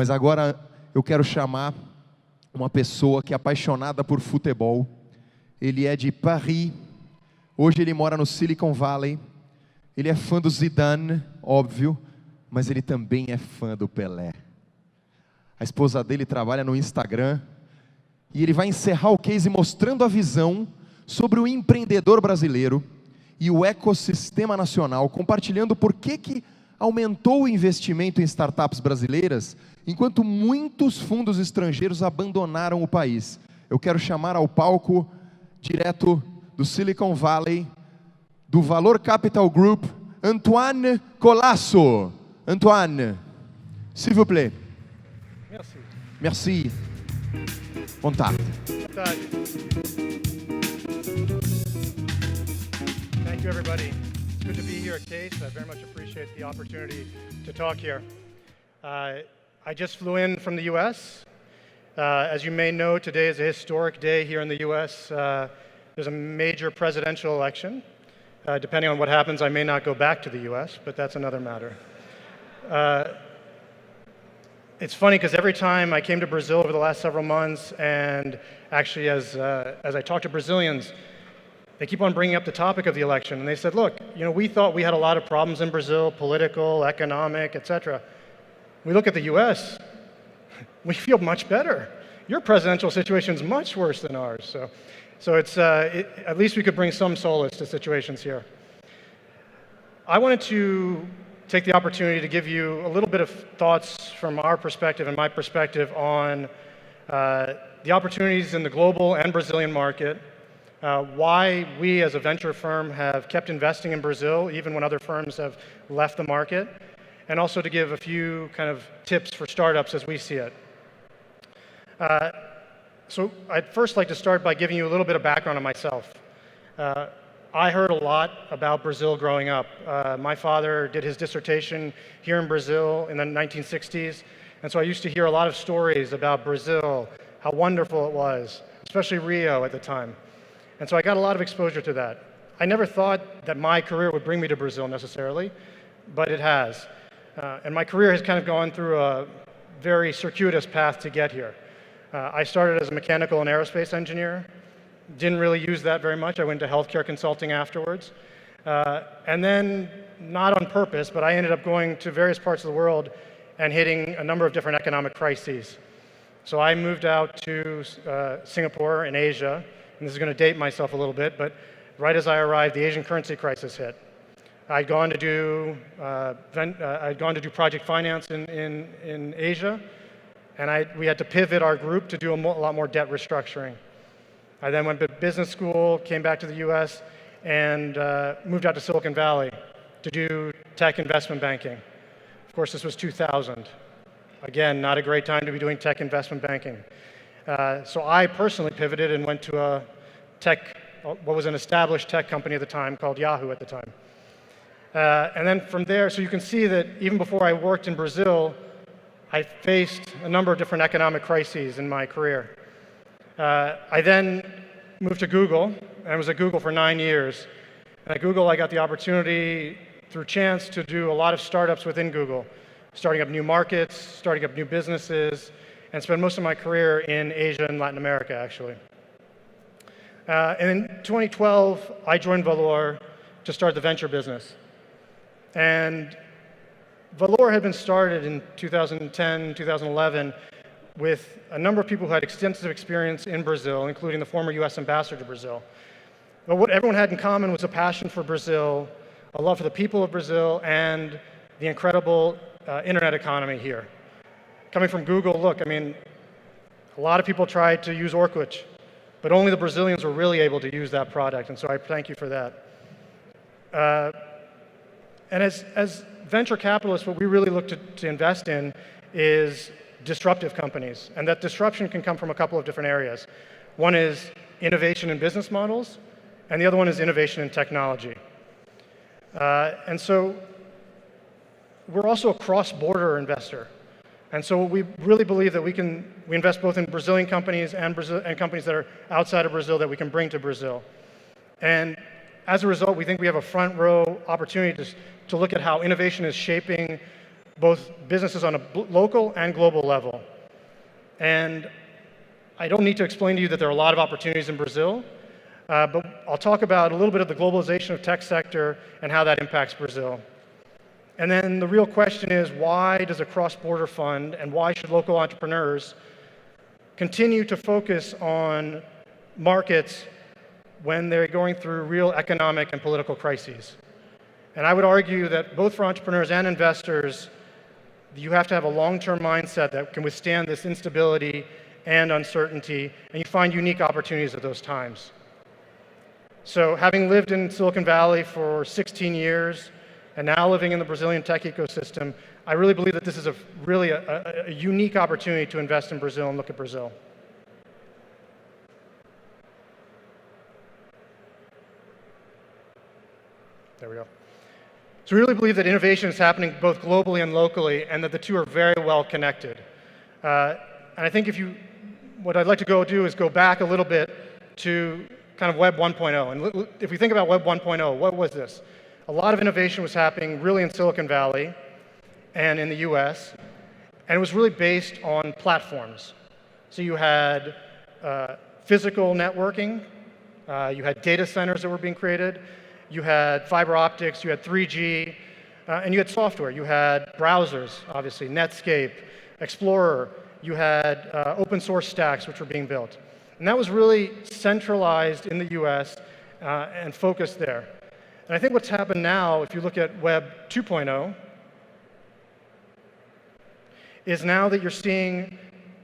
Mas agora eu quero chamar uma pessoa que é apaixonada por futebol. Ele é de Paris, hoje ele mora no Silicon Valley. Ele é fã do Zidane, óbvio, mas ele também é fã do Pelé. A esposa dele trabalha no Instagram, e ele vai encerrar o case mostrando a visão sobre o empreendedor brasileiro e o ecossistema nacional, compartilhando por que aumentou o investimento em startups brasileiras, enquanto muitos fundos estrangeiros abandonaram o país. Eu quero chamar ao palco, direto do Silicon Valley, do Valor Capital Group, Antoine Colaço. Antoine, s'il vous plaît. Merci. Merci. Vontade. Thank you, everybody. It's good to be here at CASE. I very much appreciate the opportunity to talk here. I just flew in from the U.S. As you may know, today is a historic day here in the U.S. There's a major presidential election. Depending on what happens, I may not go back to the U.S., but that's another matter. It's funny because every time I came to Brazil over the last several months, and actually as I talk to Brazilians, they keep on bringing up the topic of the election. And they said, look, you know, we thought we had a lot of problems in Brazil, political, economic, etc. We look at the U.S., we feel much better. Your presidential situation is much worse than ours. So it's, at least we could bring some solace to situations here. I wanted to take the opportunity to give you a little bit of thoughts from our perspective and my perspective on the opportunities in the global and Brazilian market, why we as a venture firm have kept investing in Brazil even when other firms have left the market, and also to give a few kind of tips for startups as we see it. So I'd first like to start by giving you a little bit of background on myself. I heard a lot about Brazil growing up. My father did his dissertation here in Brazil in the 1960s, and so I used to hear a lot of stories about Brazil, how wonderful it was, especially Rio at the time. And so I got a lot of exposure to that. I never thought that my career would bring me to Brazil necessarily, but it has. And my career has kind of gone through a very circuitous path to get here. I started as a mechanical and aerospace engineer. Didn't really use that very much. I went to healthcare consulting afterwards. And then, not on purpose, but I ended up going to various parts of the world and hitting a number of different economic crises. So I moved out to Singapore in Asia, and this is going to date myself a little bit, but right as I arrived, the Asian currency crisis hit. I'd gone to do project finance in Asia, and we had to pivot our group to do a lot more debt restructuring. I then went to business school, came back to the US, and moved out to Silicon Valley to do tech investment banking. Of course, this was 2000. Again, not a great time to be doing tech investment banking. So I personally pivoted and went to what was an established tech company at the time called Yahoo at the time. And then from there, so you can see that even before I worked in Brazil, I faced a number of different economic crises in my career. I then moved to Google, and I was at Google for 9 years. And at Google, I got the opportunity, through chance, to do a lot of startups within Google, starting up new markets, starting up new businesses, and spent most of my career in Asia and Latin America, actually. And in 2012, I joined Valor to start the venture business. And Valor had been started in 2010, 2011, with a number of people who had extensive experience in Brazil, including the former US ambassador to Brazil. But what everyone had in common was a passion for Brazil, a love for the people of Brazil, and the incredible internet economy here. Coming from Google, look, I mean, a lot of people tried to use Orkut, but only the Brazilians were really able to use that product, and so I thank you for that. And as venture capitalists, what we really look to invest in is disruptive companies, and that disruption can come from a couple of different areas. One is innovation in business models, and the other one is innovation in technology. And so we're also a cross-border investor. And so we really believe that we invest both in Brazilian companies and companies that are outside of Brazil that we can bring to Brazil. And as a result, we think we have a front row opportunity to look at how innovation is shaping both businesses on a local and global level. And I don't need to explain to you that there are a lot of opportunities in Brazil, but I'll talk about a little bit of the globalization of tech sector and how that impacts Brazil. And then the real question is, why does a cross-border fund and why should local entrepreneurs continue to focus on markets when they're going through real economic and political crises? And I would argue that both for entrepreneurs and investors, you have to have a long-term mindset that can withstand this instability and uncertainty, and you find unique opportunities at those times. So having lived in Silicon Valley for 16 years, and now living in the Brazilian tech ecosystem, I really believe that this is really a unique opportunity to invest in Brazil and look at Brazil. There we go. So we really believe that innovation is happening both globally and locally, and that the two are very well connected. And I think what I'd like to do is go back a little bit to kind of Web 1.0. And if we think about Web 1.0, what was this? A lot of innovation was happening really in Silicon Valley and in the US, and it was really based on platforms. So you had physical networking, you had data centers that were being created, you had fiber optics, you had 3G, and you had software. You had browsers, obviously, Netscape, Explorer, you had open source stacks which were being built. And that was really centralized in the US and focused there. And I think what's happened now, if you look at Web 2.0, is now that you're seeing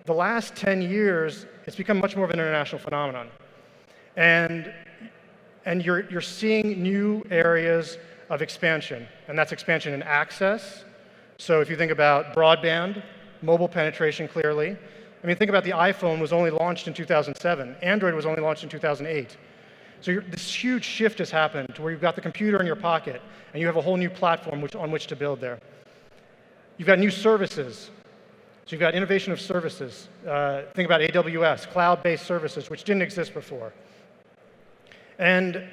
the last 10 years, it's become much more of an international phenomenon. And you're seeing new areas of expansion, and that's expansion in access. So if you think about broadband, mobile penetration clearly. I mean, think about the iPhone was only launched in 2007. Android was only launched in 2008. So this huge shift has happened to where you've got the computer in your pocket, and you have a whole new platform on which to build there. You've got new services. So you've got innovation of services. Think about AWS, cloud-based services, which didn't exist before. And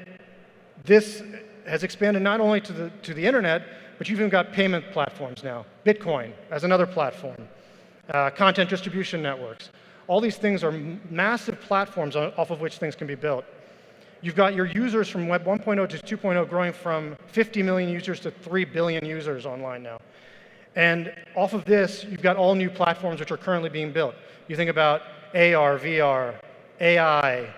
this has expanded not only to the internet, but you've even got payment platforms now. Bitcoin as another platform. Content distribution networks. All these things are massive platforms off of which things can be built. You've got your users from Web 1.0 to 2.0 growing from 50 million users to 3 billion users online now. And off of this, you've got all new platforms which are currently being built. You think about AR, VR, AI,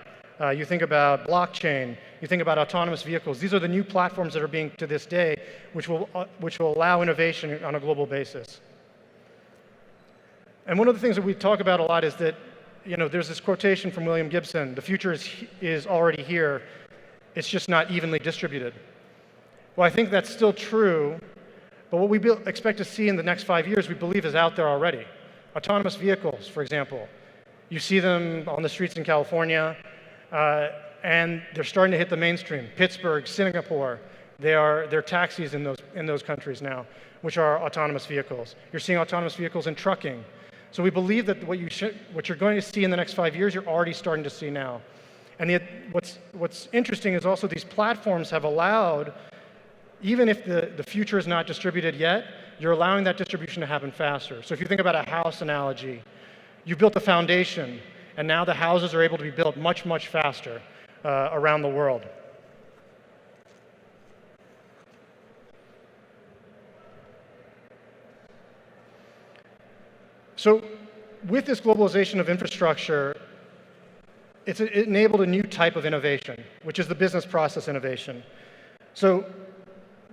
you think about blockchain, you think about autonomous vehicles. These are the new platforms that are being, to this day, which will allow innovation on a global basis. And one of the things that we talk about a lot is that, there's this quotation from William Gibson, the future is already here, it's just not evenly distributed. Well, I think that's still true, but what we expect to see in the next 5 years, we believe is out there already. Autonomous vehicles, for example. You see them on the streets in California, and they're starting to hit the mainstream. Pittsburgh, Singapore, they're taxis in those countries now, which are autonomous vehicles. You're seeing autonomous vehicles in trucking. So we believe that what you're going to see in the next 5 years, you're already starting to see now. And what's interesting is also these platforms have allowed, even if the future is not distributed yet, you're allowing that distribution to happen faster. So if you think about a house analogy, you built the foundation, and now the houses are able to be built much, much faster around the world. So with this globalization of infrastructure, it enabled a new type of innovation, which is the business process innovation. So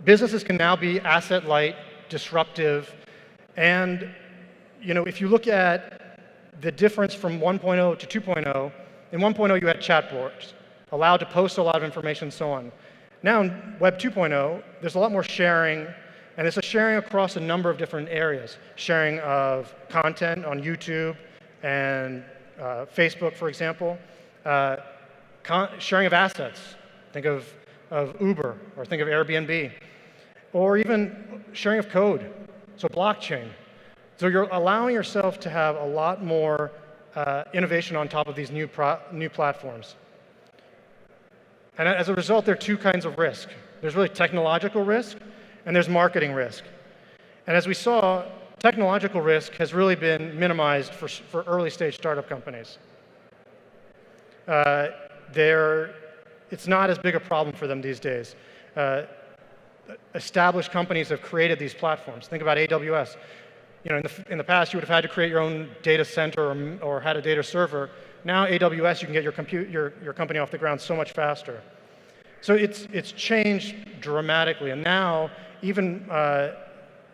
businesses can now be asset light, disruptive, and if you look at the difference from 1.0 to 2.0, in 1.0 you had chatbots, allowed to post a lot of information and so on. Now in Web 2.0, there's a lot more sharing, and it's a sharing across a number of different areas. Sharing of content on YouTube and Facebook, for example. Sharing of assets. Think of Uber, or think of Airbnb. Or even sharing of code, so blockchain. So you're allowing yourself to have a lot more innovation on top of these new platforms. And as a result, there are two kinds of risk. There's really technological risk, and there's marketing risk. And as we saw, technological risk has really been minimized for early stage startup companies. It's not as big a problem for them these days. Established companies have created these platforms. Think about AWS. In the past, you would have had to create your own data center or had a data server. Now, AWS, you can get your company off the ground so much faster. So it's changed dramatically. And now, even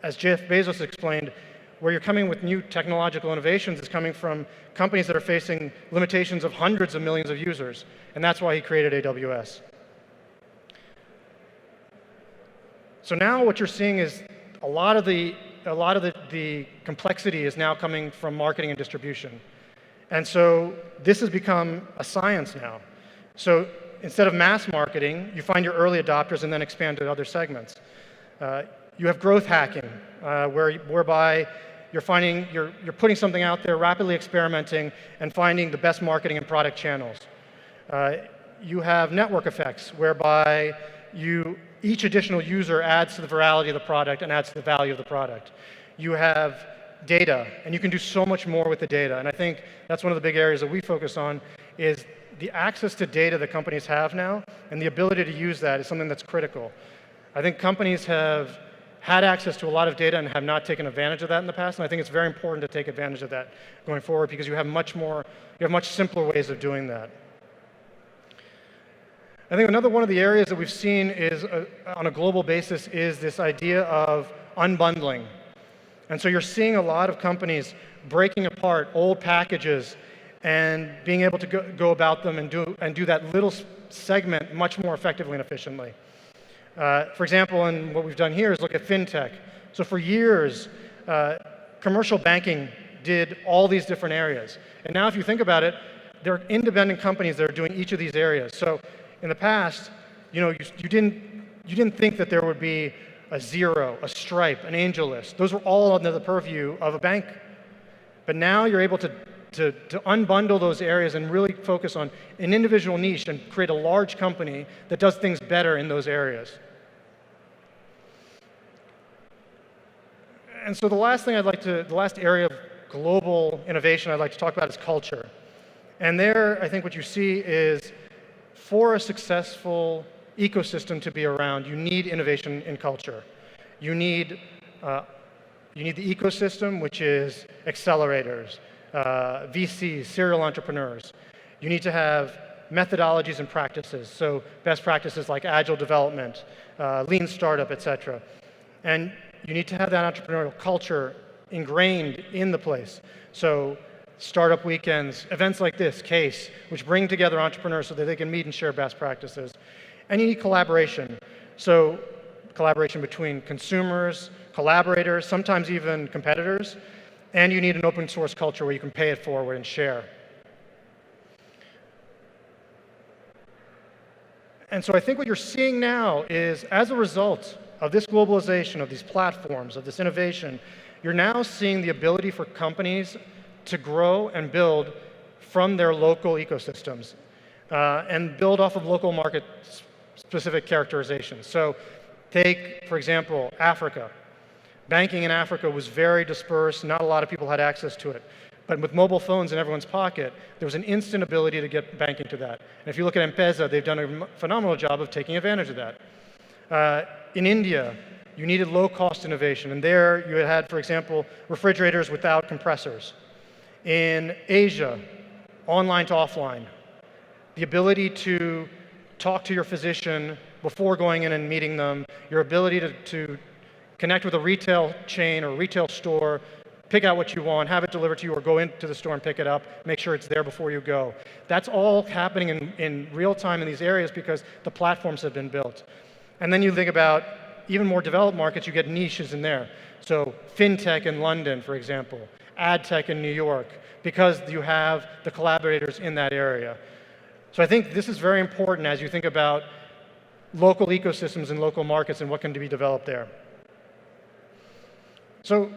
as Jeff Bezos explained, where you're coming with new technological innovations is coming from companies that are facing limitations of hundreds of millions of users. And that's why he created AWS. So now what you're seeing is a lot of the complexity is now coming from marketing and distribution. And so this has become a science now. So instead of mass marketing, you find your early adopters and then expand to other segments. You have growth hacking, whereby you're putting something out there, rapidly experimenting, and finding the best marketing and product channels. You have network effects, whereby each additional user adds to the virality of the product and adds to the value of the product. You have data, and you can do so much more with the data. And I think that's one of the big areas that we focus on is the access to data that companies have now, and the ability to use that is something that's critical. I think companies have had access to a lot of data and have not taken advantage of that in the past, and I think it's very important to take advantage of that going forward because you have much simpler ways of doing that. I think another one of the areas that we've seen is, on a global basis, is this idea of unbundling. And so you're seeing a lot of companies breaking apart old packages and being able to go about them and do that little segment much more effectively and efficiently. For example, and what we've done here is look at fintech. So for years, commercial banking did all these different areas. And now if you think about it, there are independent companies that are doing each of these areas. So in the past, you didn't think that there would be a Xero, a Stripe, an AngelList. Those were all under the purview of a bank. But now you're able to unbundle those areas and really focus on an individual niche and create a large company that does things better in those areas. And so the last area of global innovation I'd like to talk about is culture. And there, I think what you see is, for a successful ecosystem to be around, you need innovation in culture. You need the ecosystem, which is accelerators, VCs, serial entrepreneurs. You need to have methodologies and practices, so best practices like agile development, lean startup, et cetera. And you need to have that entrepreneurial culture ingrained in the place. So startup weekends, events like this, CASE, which bring together entrepreneurs so that they can meet and share best practices. And you need collaboration. So collaboration between consumers, collaborators, sometimes even competitors. And you need an open source culture where you can pay it forward and share. And so I think what you're seeing now is, as a result of this globalization, of these platforms, of this innovation, you're now seeing the ability for companies to grow and build from their local ecosystems and build off of local market-specific characterizations. So take, for example, Africa. Banking in Africa was very dispersed. Not a lot of people had access to it. But with mobile phones in everyone's pocket, there was an instant ability to get banking to that. And if you look at M-Pesa, they've done a phenomenal job of taking advantage of that. In India, you needed low-cost innovation. And there you had, for example, refrigerators without compressors. In Asia, online to offline, the ability to talk to your physician before going in and meeting them, your ability to connect with a retail chain or retail store, pick out what you want, have it delivered to you, or go into the store and pick it up, make sure it's there before you go. That's all happening in real time in these areas because the platforms have been built. And then you think about even more developed markets, you get niches in there. So fintech in London, for example, ad tech in New York, because you have the collaborators in that area. So I think this is very important as you think about local ecosystems and local markets and what can be developed there. So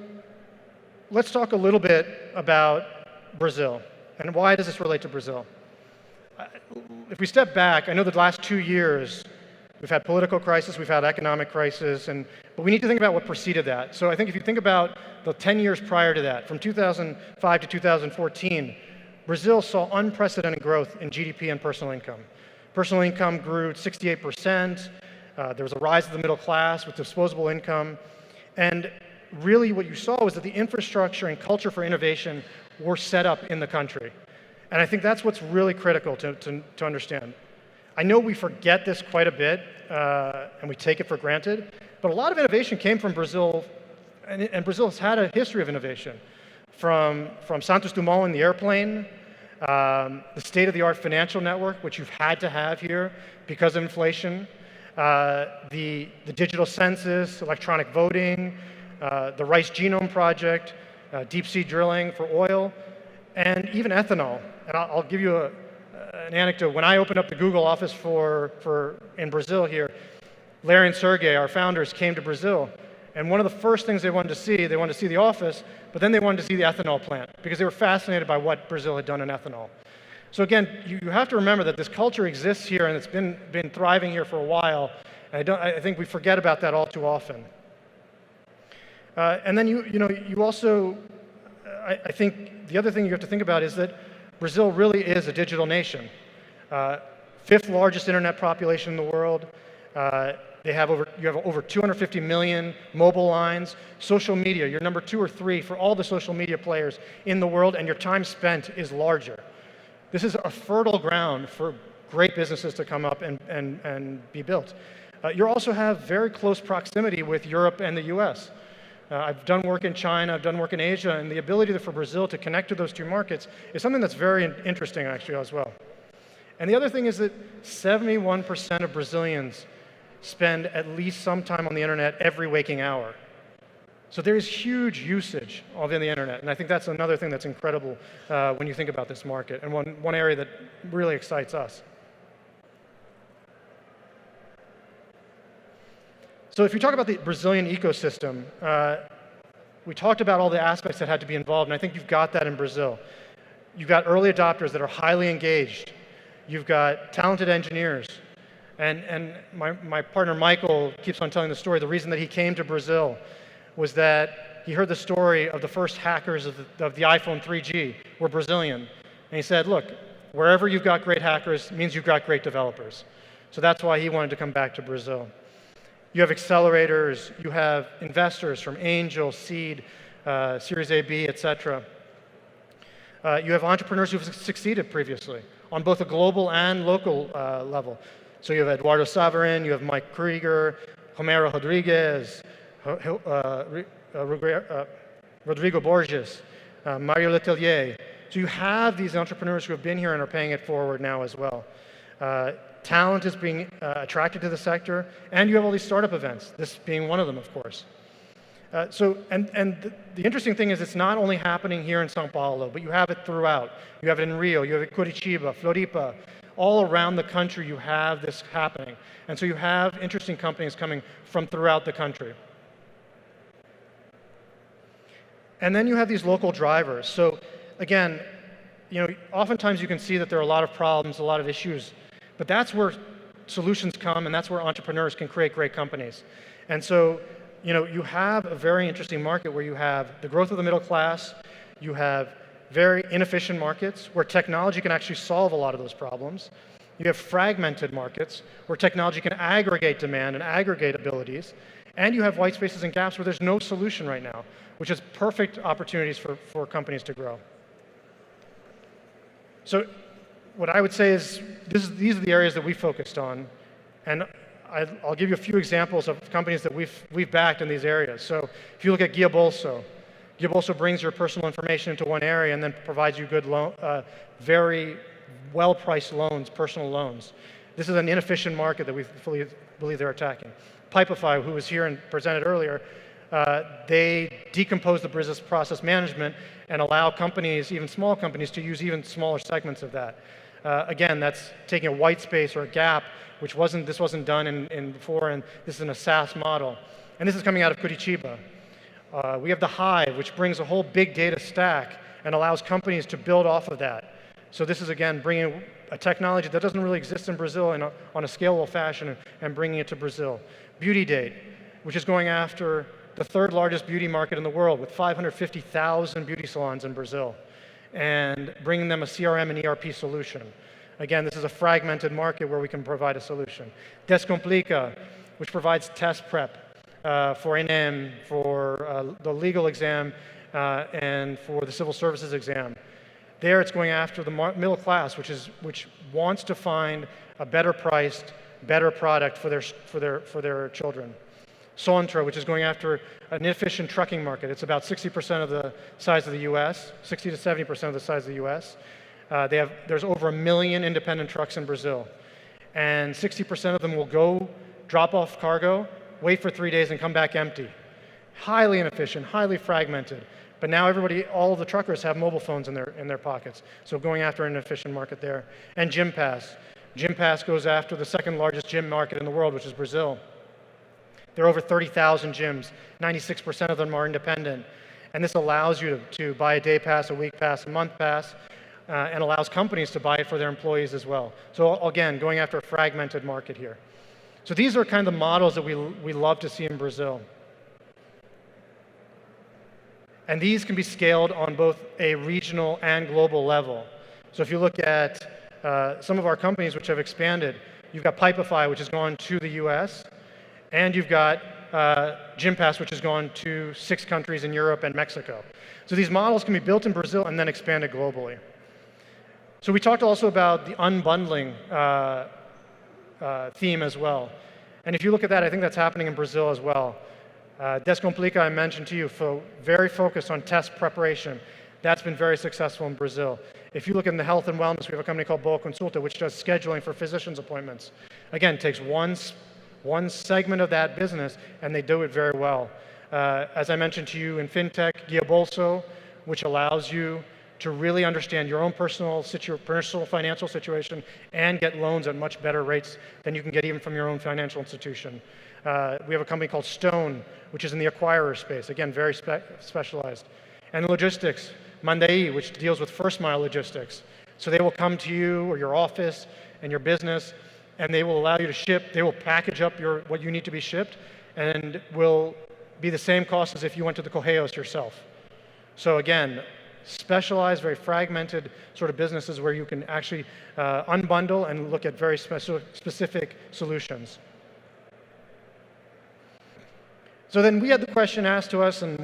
let's talk a little bit about Brazil. And why does this relate to Brazil? If we step back, I know the last 2 years, We've had political crisis, we've had economic crisis, but we need to think about what preceded that. So I think if you think about the 10 years prior to that, from 2005 to 2014, Brazil saw unprecedented growth in GDP and personal income. Personal income grew 68%. There was a rise of the middle class with disposable income. And really what you saw was that the infrastructure and culture for innovation were set up in the country. And I think that's what's really critical to understand. I know we forget this quite a bit, and we take it for granted, but a lot of innovation came from Brazil, and Brazil has had a history of innovation. From Santos Dumont in the airplane, the state-of-the-art financial network, which you've had to have here because of inflation, the digital census, electronic voting, the Rice Genome Project, deep-sea drilling for oil, and even ethanol. And I'll give you an anecdote. When I opened up the Google office in Brazil here, Larry and Sergey, our founders, came to Brazil. And one of the first things they wanted to see the office, but then they wanted to see the ethanol plant because they were fascinated by what Brazil had done in ethanol. So again, you have to remember that this culture exists here and it's been thriving here for a while. And I think we forget about that all too often. And then you also, I think the other thing you have to think about is that Brazil really is a digital nation. 5th largest internet population in the world. You have over 250 million mobile lines. Social media, you're number 2 or 3 for all the social media players in the world, and your time spent is larger. This is a fertile ground for great businesses to come up and be built. You also have very close proximity with Europe and the US. I've done work in China, I've done work in Asia, and the ability for Brazil to connect to those two markets is something that's very interesting, actually, as well. And the other thing is that 71% of Brazilians spend at least some time on the internet every waking hour. So there is huge usage of the internet, and I think that's another thing that's incredible when you think about this market, and one area that really excites us. So if you talk about the Brazilian ecosystem, we talked about all the aspects that had to be involved, and I think you've got that in Brazil. You've got early adopters that are highly engaged. You've got talented engineers. And my partner Michael keeps on telling the story. The reason that he came to Brazil was that he heard the story of the first hackers of the iPhone 3G were Brazilian. And he said, look, wherever you've got great hackers means you've got great developers. So that's why he wanted to come back to Brazil. You have accelerators, you have investors from angel, seed, Series A, B, et cetera. You have entrepreneurs who have succeeded previously on both a global and local level. So you have Eduardo Saverin, you have Mike Krieger, Homero Rodriguez, Rodrigo Borges, Mario Letelier. So you have these entrepreneurs who have been here and are paying it forward now as well. Talent is being attracted to the sector, and you have all these startup events, this being one of them, of course. The interesting thing is it's not only happening here in Sao Paulo, but you have it throughout. You have it in Rio, you have it in Curitiba, Floripa. All around the country you have this happening. And so you have interesting companies coming from throughout the country. And then you have these local drivers. So again, oftentimes you can see that there are a lot of problems, a lot of issues, but that's where solutions come, and that's where entrepreneurs can create great companies. And so, you have a very interesting market where you have the growth of the middle class, you have very inefficient markets where technology can actually solve a lot of those problems. You have fragmented markets where technology can aggregate demand and aggregate abilities. And you have white spaces and gaps where there's no solution right now, which is perfect opportunities for companies to grow. So what I would say is these are the areas that we focused on. And I'll give you a few examples of companies that we've backed in these areas. So if you look at Guia Bolso brings your personal information into one area and then provides you good very well-priced loans, personal loans. This is an inefficient market that we fully believe they're attacking. Pipify, who was here and presented earlier, they decompose the business process management and allow companies, even small companies, to use even smaller segments of that. Again, that's taking a white space or a gap, which this wasn't done in before, and this is in a SaaS model. And this is coming out of Curitiba. We have the Hive, which brings a whole big data stack and allows companies to build off of that. So this is, again, bringing a technology that doesn't really exist in Brazil on a scalable fashion and bringing it to Brazil. Beauty Date, which is going after the third largest beauty market in the world with 550,000 beauty salons in Brazil and bringing them a CRM and ERP solution. Again, this is a fragmented market where we can provide a solution. Descomplica, which provides test prep for ENEM, for the legal exam, and for the civil services exam. There, it's going after the middle class, which wants to find a better priced, better product for their children. Sonra, which is going after an inefficient trucking market. It's about 60% of the size of the U.S., 60 to 70% of the size of the U.S. There's over 1 million independent trucks in Brazil, and 60% of them will go drop off cargo, wait for 3 days, and come back empty. Highly inefficient, highly fragmented. But now all of the truckers have mobile phones in their pockets, so going after an inefficient market there. And Gympass. Gympass goes after the second largest gym market in the world, which is Brazil. There are over 30,000 gyms. 96% of them are independent. And this allows you to buy a day pass, a week pass, a month pass, and allows companies to buy it for their employees as well. So again, going after a fragmented market here. So these are kind of the models that we love to see in Brazil. And these can be scaled on both a regional and global level. So if you look at some of our companies which have expanded, you've got Pipefy, which has gone to the US, and you've got Gympass, which has gone to 6 countries in Europe and Mexico. So these models can be built in Brazil and then expanded globally. So we talked also about the unbundling theme as well. And if you look at that, I think that's happening in Brazil as well. Descomplica, I mentioned to you, very focused on test preparation. That's been very successful in Brazil. If you look in the health and wellness, we have a company called Boa Consulta, which does scheduling for physicians' appointments. Again, takes one segment of that business, and they do it very well. As I mentioned to you in fintech, Guia Bolso, which allows you to really understand your own personal financial situation and get loans at much better rates than you can get even from your own financial institution. We have a company called Stone, which is in the acquirer space, again, very specialized. And logistics, Mandai, which deals with first mile logistics. So they will come to you or your office and your business, and they will allow you to ship. They will package up what you need to be shipped, and will be the same cost as if you went to the Correios yourself. So again, specialized, very fragmented sort of businesses where you can actually unbundle and look at very specific solutions. So then we had the question asked to us, and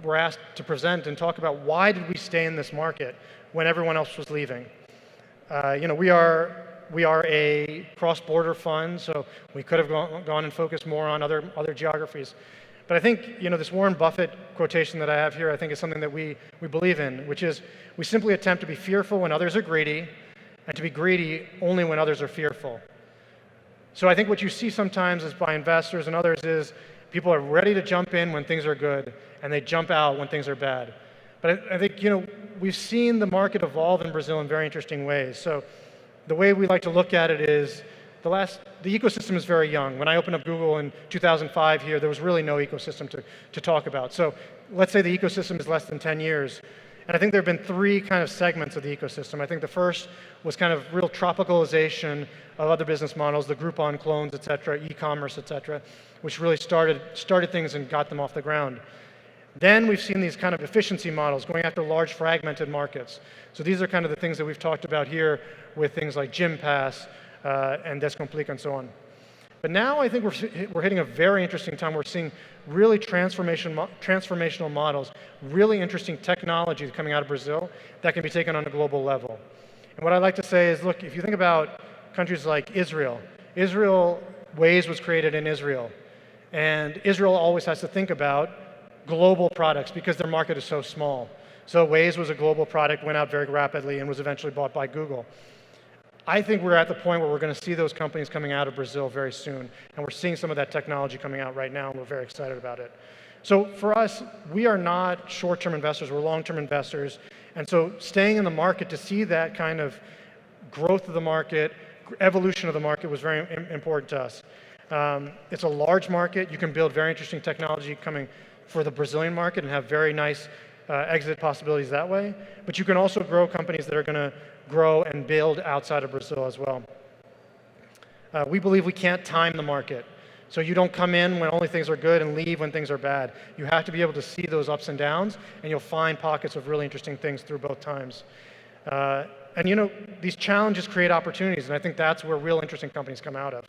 were asked to present and talk about why did we stay in this market when everyone else was leaving. We are a cross-border fund, so we could have gone and focused more on other geographies. But I think this Warren Buffett quotation that I have here, I think is something that we believe in, which is we simply attempt to be fearful when others are greedy, and to be greedy only when others are fearful. So I think what you see sometimes is by investors and others is people are ready to jump in when things are good, and they jump out when things are bad. But I think we've seen the market evolve in Brazil in very interesting ways. So the way we like to look at it is the ecosystem is very young. When I opened up Google in 2005 here, there was really no ecosystem to talk about. So let's say the ecosystem is less than 10 years. And I think there have been 3 kind of segments of the ecosystem. I think the first was kind of real tropicalization of other business models, the Groupon clones, et cetera, e-commerce, et cetera, which really started things and got them off the ground. Then we've seen these kind of efficiency models going after large fragmented markets. So these are kind of the things that we've talked about here with things like Gympass and Descomplica and so on. But now I think we're hitting a very interesting time. We're seeing really transformational models, really interesting technology coming out of Brazil that can be taken on a global level. And what I'd like to say is, look, if you think about countries like Israel, Waze was created in Israel. And Israel always has to think about global products because their market is so small. So Waze was a global product, went out very rapidly, and was eventually bought by Google. I think we're at the point where we're going to see those companies coming out of Brazil very soon. And we're seeing some of that technology coming out right now, and we're very excited about it. So for us, we are not short-term investors, we're long-term investors. And so staying in the market to see that kind of growth of the market, evolution of the market was very important to us. It's a large market. You can build very interesting technology coming for the Brazilian market and have very nice exit possibilities that way. But you can also grow companies that are going to grow and build outside of Brazil as well. We believe we can't time the market. So you don't come in when only things are good and leave when things are bad. You have to be able to see those ups and downs, and you'll find pockets of really interesting things through both times. And you know, these challenges create opportunities, and I think that's where real interesting companies come out of.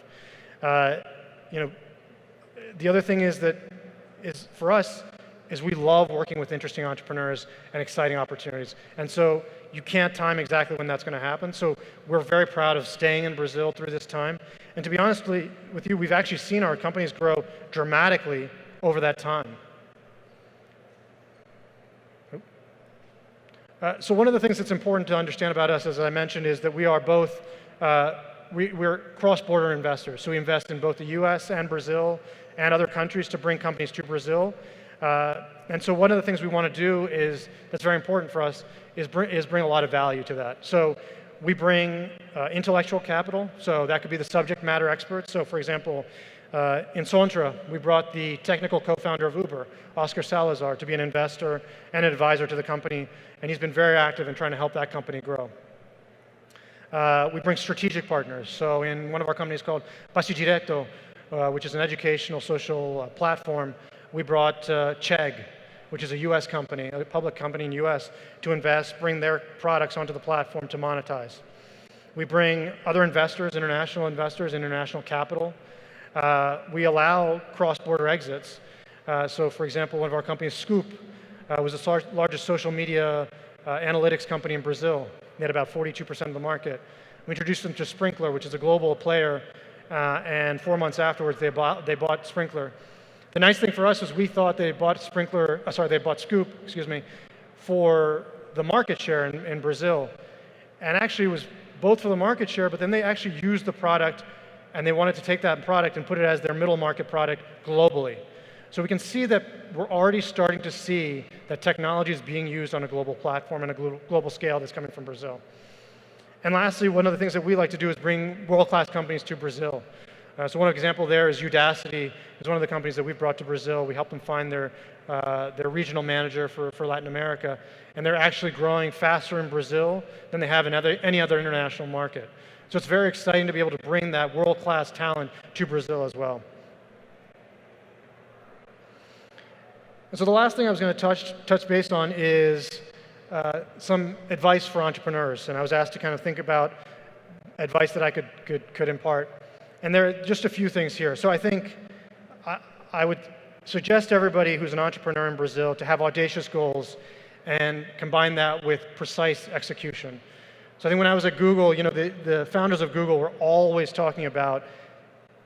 You know, the other thing is that for us is we love working with interesting entrepreneurs and exciting opportunities. And so you can't time exactly when that's going to happen. So we're very proud of staying in Brazil through this time. And to be honest with you, we've actually seen our companies grow dramatically over that time. So one of the things that's important to understand about us, as I mentioned, is that we are both, we're cross-border investors. So we invest in both the US and Brazil and other countries to bring companies to Brazil. And so one of the things we want to do is, that's very important for us, is bring a lot of value to that. So we bring intellectual capital, so that could be the subject matter experts. So for example, in Sonra, we brought the technical co-founder of Uber, Oscar Salazar, to be an investor and an advisor to the company, and he's been very active in trying to help that company grow. We bring strategic partners. So in one of our companies called Passe Direto, which is an educational social platform, we brought Chegg, which is a US company, a public company in the US, to invest, bring their products onto the platform to monetize. We bring other investors, international capital. We allow cross-border exits. So for example, one of our companies, Scoop, was the largest social media analytics company in Brazil. They had about 42% of the market. We introduced them to Sprinkler, which is a global player, and 4 months afterwards, they bought Sprinkler. The nice thing for us is we thought they bought Scoop, for the market share in Brazil. And actually it was both for the market share, but then they actually used the product and they wanted to take that product and put it as their middle market product globally. So we can see that we're already starting to see that technology is being used on a global platform and a global scale that's coming from Brazil. And lastly, one of the things that we like to do is bring world-class companies to Brazil. So one example there is Udacity. It's one of the companies that we've brought to Brazil. We helped them find their regional manager for Latin America. And they're actually growing faster in Brazil than they have in any other international market. So it's very exciting to be able to bring that world-class talent to Brazil as well. And so the last thing I was going to touch base on is some advice for entrepreneurs. And I was asked to kind of think about advice that I could impart. And there are just a few things here. So I think I would suggest to everybody who's an entrepreneur in Brazil to have audacious goals and combine that with precise execution. So I think when I was at Google, you know, the founders of Google were always talking about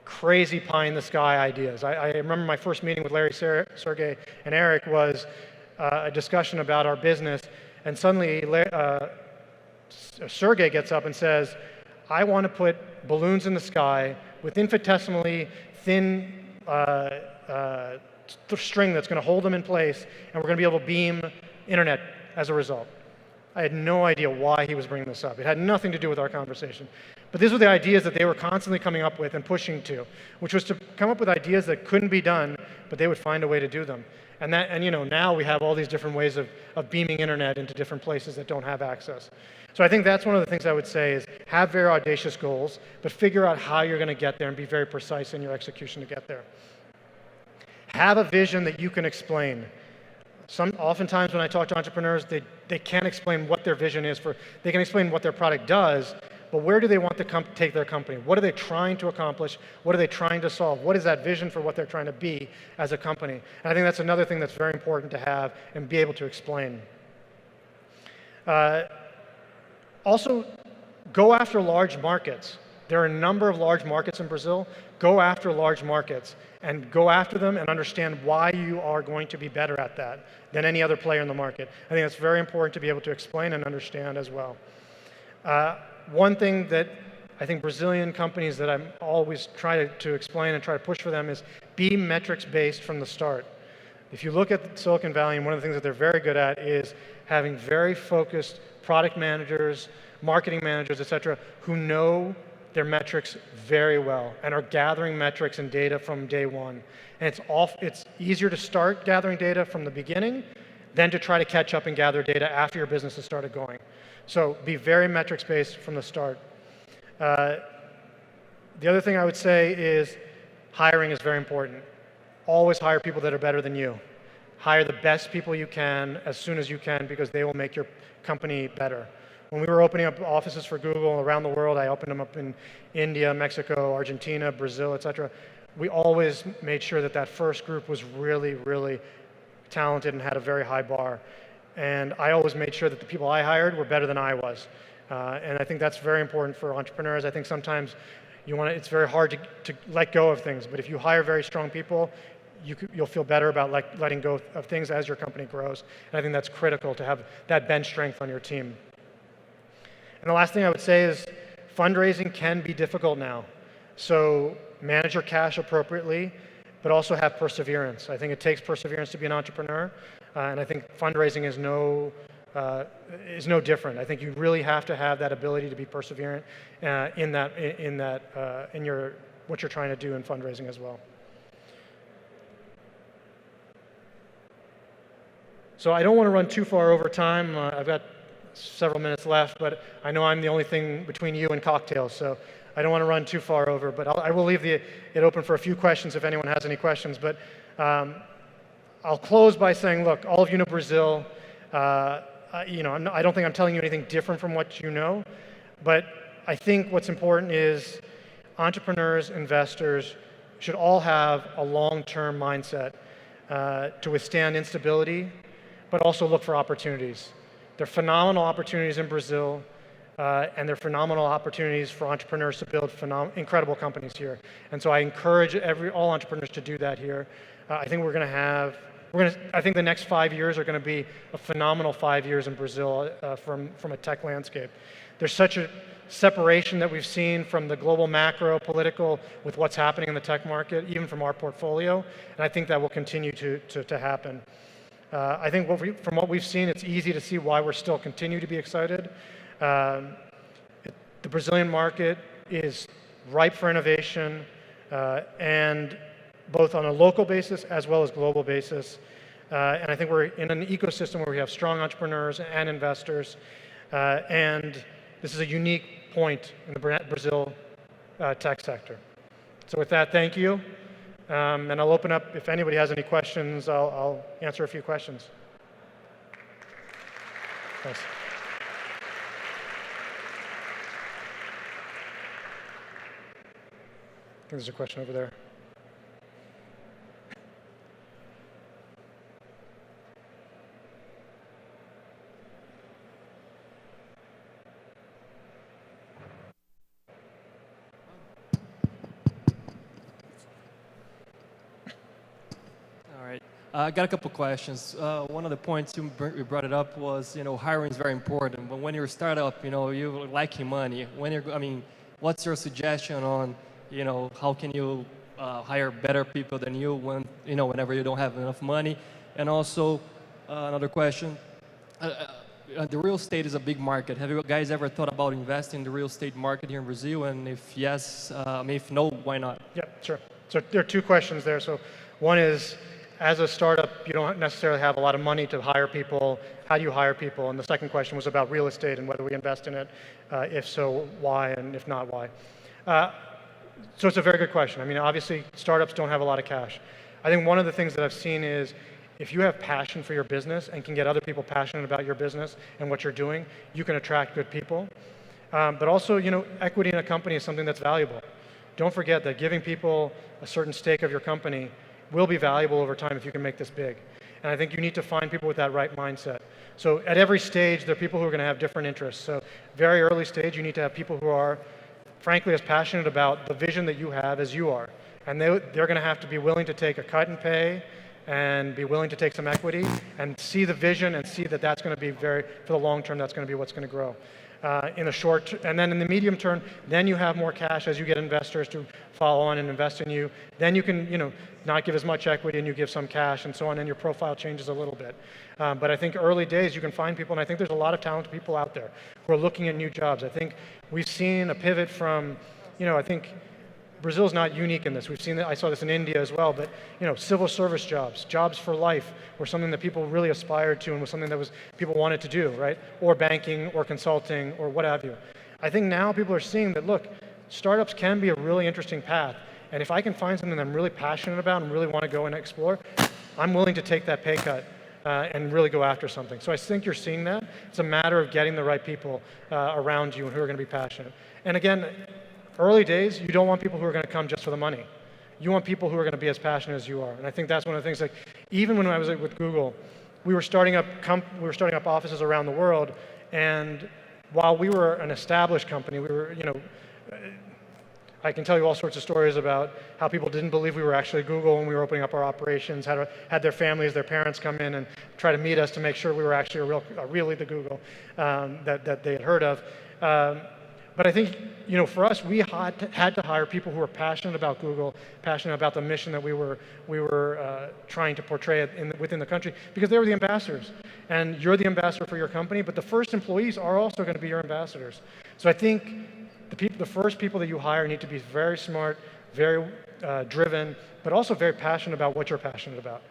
crazy pie-in-the-sky ideas. I remember my first meeting with Larry, Sergey, and Eric was a discussion about our business, and suddenly Sergey gets up and says, I want to put balloons in the sky with infinitesimally thin string that's going to hold them in place, and we're going to be able to beam internet as a result. I had no idea why he was bringing this up. It had nothing to do with our conversation. But these were the ideas that they were constantly coming up with and pushing to, which was to come up with ideas that couldn't be done, but they would find a way to do them. And you know, now we have all these different ways of beaming internet into different places that don't have access. So I think that's one of the things I would say is have very audacious goals, but figure out how you're going to get there and be very precise in your execution to get there. Have a vision that you can explain. Oftentimes when I talk to entrepreneurs, they can't explain what their vision is for. They can explain what their product does, but where do they want to take their company? What are they trying to accomplish? What are they trying to solve? What is that vision for what they're trying to be as a company? And I think that's another thing that's very important to have and be able to explain. Also, go after large markets. There are a number of large markets in Brazil. Go after large markets and go after them and understand why you are going to be better at that than any other player in the market. I think that's very important to be able to explain and understand as well. One thing that I think Brazilian companies that I'm always trying to explain and try to push for them is be metrics-based from the start. If you look at Silicon Valley, and one of the things that they're very good at is having very focused product managers, marketing managers, et cetera, who know their metrics very well and are gathering metrics and data from day one. And it's easier to start gathering data from the beginning than to try to catch up and gather data after your business has started going. So be very metrics-based from the start. The other thing I would say is hiring is very important. Always hire people that are better than you. Hire the best people you can as soon as you can because they will make your company better. When we were opening up offices for Google around the world, I opened them up in India, Mexico, Argentina, Brazil, et cetera. We always made sure that that first group was really, really talented and had a very high bar. And I always made sure that the people I hired were better than I was. And I think that's very important for entrepreneurs. I think sometimes it's very hard to let go of things, but if you hire very strong people, you'll feel better about letting go of things as your company grows. And I think that's critical to have that bench strength on your team. And the last thing I would say is fundraising can be difficult now. So manage your cash appropriately, but also have perseverance. I think it takes perseverance to be an entrepreneur, and I think fundraising is no different. I think you really have to have that ability to be perseverant in what you're trying to do in fundraising as well. So I don't want to run too far over time. I've got several minutes left, but I know I'm the only thing between you and cocktails, so I don't want to run too far over. But I will leave it open for a few questions if anyone has any questions. But I'll close by saying, look, all of you know Brazil. I don't think I'm telling you anything different from what you know, but I think what's important is entrepreneurs, investors should all have a long-term mindset to withstand instability, but also look for opportunities. There are phenomenal opportunities in Brazil, and there are phenomenal opportunities for entrepreneurs to build incredible companies here. And so I encourage all entrepreneurs to do that here. I think I think the next 5 years are going to be a phenomenal 5 years in Brazil from a tech landscape. There's such a separation that we've seen from the global macro political with what's happening in the tech market, even from our portfolio, and I think that will continue to happen. I think from what we've seen, it's easy to see why we're still continue to be excited. The Brazilian market is ripe for innovation, and both on a local basis as well as global basis. And I think we're in an ecosystem where we have strong entrepreneurs and investors, and this is a unique point in the Brazil tech sector. So with that, thank you. And I'll open up, if anybody has any questions, I'll answer a few questions. Thanks. I think there's a question over there. I got a couple questions. One of the points you brought it up was, hiring is very important. But when you're a startup, you're lacking money. What's your suggestion on, how can you hire better people than you whenever you don't have enough money? And also, another question. The real estate is a big market. Have you guys ever thought about investing in the real estate market here in Brazil? And if yes, if no, why not? Yeah, sure. So there are two questions there. So one is, as a startup, you don't necessarily have a lot of money to hire people. How do you hire people? And the second question was about real estate and whether we invest in it. If so, why? And if not, why? So it's a very good question. Obviously, startups don't have a lot of cash. I think one of the things that I've seen is if you have passion for your business and can get other people passionate about your business and what you're doing, you can attract good people. But also, equity in a company is something that's valuable. Don't forget that giving people a certain stake of your company will be valuable over time if you can make this big. And I think you need to find people with that right mindset. So at every stage, there are people who are going to have different interests. So very early stage, you need to have people who are, frankly, as passionate about the vision that you have as you are. And they're going to have to be willing to take a cut in pay and be willing to take some equity and see the vision and see that that's going to be for the long term, that's going to be what's going to grow. In the short, and then in the medium term, then you have more cash as you get investors to follow on and invest in you. Then you can, not give as much equity and you give some cash and so on, and your profile changes a little bit. But I think early days you can find people, and I think there's a lot of talented people out there who are looking at new jobs. I think we've seen a pivot from, I think Brazil's not unique in this. We've seen that. I saw this in India as well. But civil service jobs, jobs for life, were something that people really aspired to and was something that people wanted to do, right? Or banking, or consulting, or what have you. I think now people are seeing that, look, startups can be a really interesting path. And if I can find something that I'm really passionate about and really want to go and explore, I'm willing to take that pay cut and really go after something. So I think you're seeing that. It's a matter of getting the right people around you and who are going to be passionate. And again, early days, you don't want people who are going to come just for the money. You want people who are going to be as passionate as you are. And I think that's one of the things, like, even when I was with Google, we were starting up offices around the world, and while we were an established company, we were, I can tell you all sorts of stories about how people didn't believe we were actually Google when we were opening up our operations, had their families, their parents come in and try to meet us to make sure we were actually really the Google that they had heard of. But I think, for us, we had to hire people who were passionate about Google, passionate about the mission that we were trying to portray within the country, because they were the ambassadors. And you're the ambassador for your company, but the first employees are also going to be your ambassadors. So I think the first people that you hire need to be very smart, very driven, but also very passionate about what you're passionate about.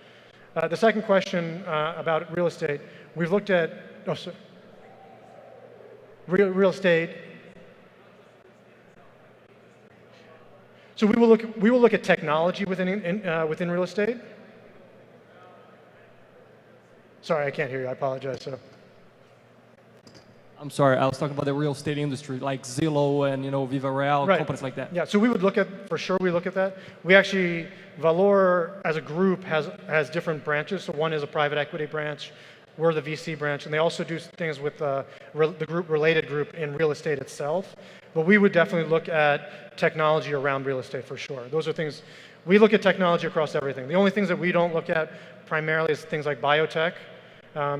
The second question about real estate, we've looked at real estate. So we will look at technology within real estate. Sorry, I can't hear you. I apologize. So. I'm sorry, I was talking about the real estate industry, like Zillow and Viva Real, right. Companies like that. Yeah, so we would look at, for sure we look at that. We actually, Valor as a group has different branches. So one is a private equity branch, we're the VC branch, and they also do things with the related group in real estate itself. But we would definitely look at technology around real estate for sure. Those are things, we look at technology across everything. The only things that we don't look at primarily is things like biotech,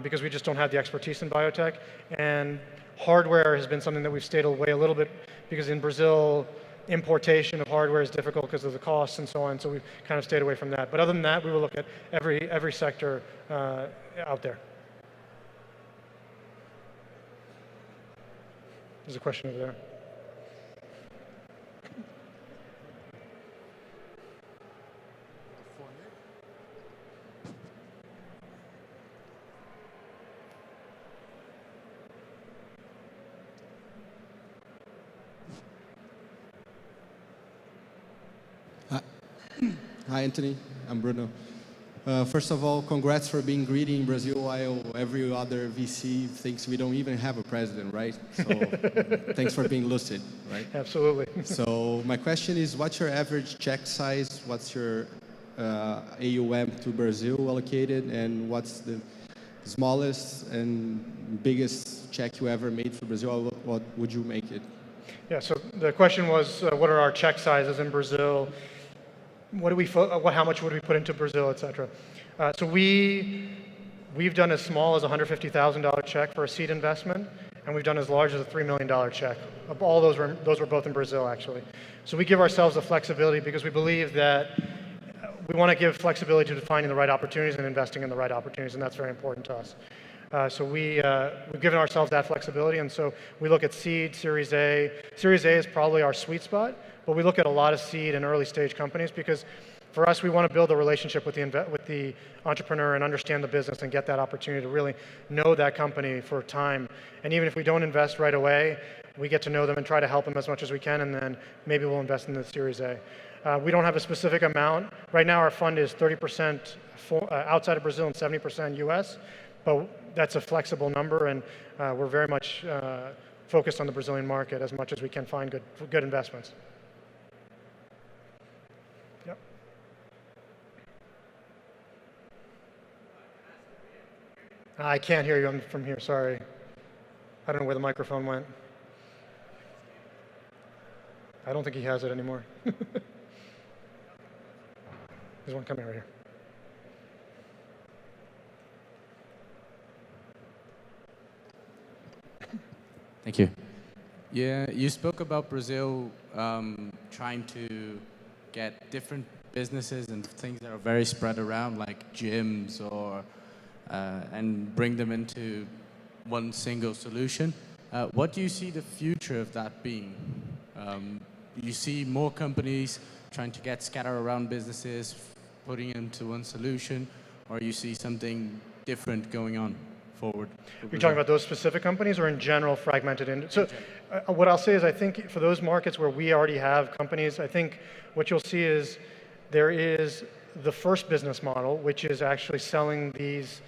because we just don't have the expertise in biotech. And hardware has been something that we've stayed away a little bit, because in Brazil, importation of hardware is difficult because of the costs and so on, so we've kind of stayed away from that. But other than that, we will look at every sector out there. There's a question over there. Hi, Anthony. I'm Bruno. First of all, congrats for being greedy in Brazil while every other VC thinks we don't even have a president, right? So thanks for being lucid, right? Absolutely. So my question is, what's your average check size? What's your AUM to Brazil allocated? And what's the smallest and biggest check you ever made for Brazil? What would you make it? Yeah, so the question was, what are our check sizes in Brazil? How much would we put into Brazil, et cetera? So we've done as small as a $150,000 check for a seed investment, and we've done as large as a $3 million check. All those were both in Brazil, actually. So we give ourselves the flexibility because we believe that we want to give flexibility to finding the right opportunities and investing in the right opportunities, and that's very important to us. So we've given ourselves that flexibility, and so we look at seed, Series A. Series A is probably our sweet spot, but we look at a lot of seed and early stage companies because for us, we want to build a relationship with the entrepreneur and understand the business and get that opportunity to really know that company for time. And even if we don't invest right away, we get to know them and try to help them as much as we can, and then maybe we'll invest in the Series A. We don't have a specific amount. Right now, our fund is 30% outside of Brazil and 70% US, but that's a flexible number, and we're very much focused on the Brazilian market as much as we can find good investments. Yep. I can't hear you from here, sorry. I don't know where the microphone went. I don't think he has it anymore. There's one coming right here. Thank you. Yeah, you spoke about Brazil trying to get different businesses and things that are very spread around, like gyms, or and bring them into one single solution. What do you see the future of that being? you see more companies trying to get scattered around businesses, putting into one solution, or you see something different going on forward? You're talking about those specific companies or in general fragmented industry? So what I'll say is I think for those markets where we already have companies, I think what you'll see is there is the first business model, which is actually selling these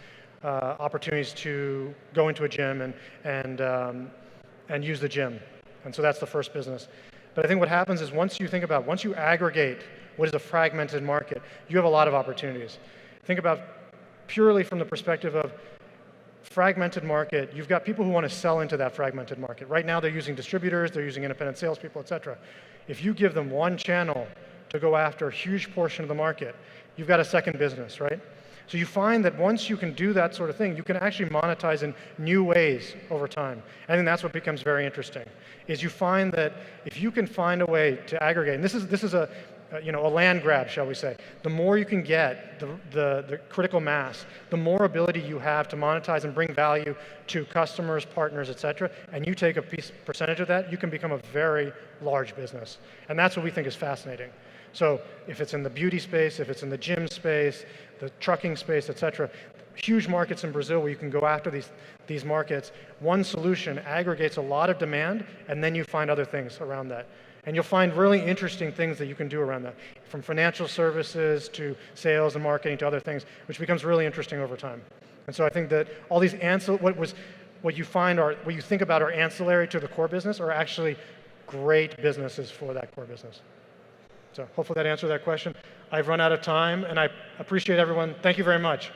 opportunities to go into a gym and use the gym. And so that's the first business. But I think what happens is once you aggregate what is a fragmented market, you have a lot of opportunities. Think about purely from the perspective of fragmented market, you've got people who want to sell into that fragmented market. Right now they're using distributors, they're using independent salespeople, et cetera. If you give them one channel to go after a huge portion of the market, you've got a second business, right? So you find that once you can do that sort of thing, you can actually monetize in new ways over time. I think that's what becomes very interesting, is you find that if you can find a way to aggregate, and this is a land grab, shall we say. The more you can get, the critical mass, the more ability you have to monetize and bring value to customers, partners, et cetera, and you take a percentage of that, you can become a very large business. And that's what we think is fascinating. So if it's in the beauty space, if it's in the gym space, the trucking space, et cetera, huge markets in Brazil where you can go after these markets, one solution aggregates a lot of demand, and then you find other things around that. And you'll find really interesting things that you can do around that, from financial services to sales and marketing to other things, which becomes really interesting over time. And so I think that all these what you think about are ancillary to the core business are actually great businesses for that core business. So hopefully that answered that question. I've run out of time, and I appreciate everyone. Thank you very much.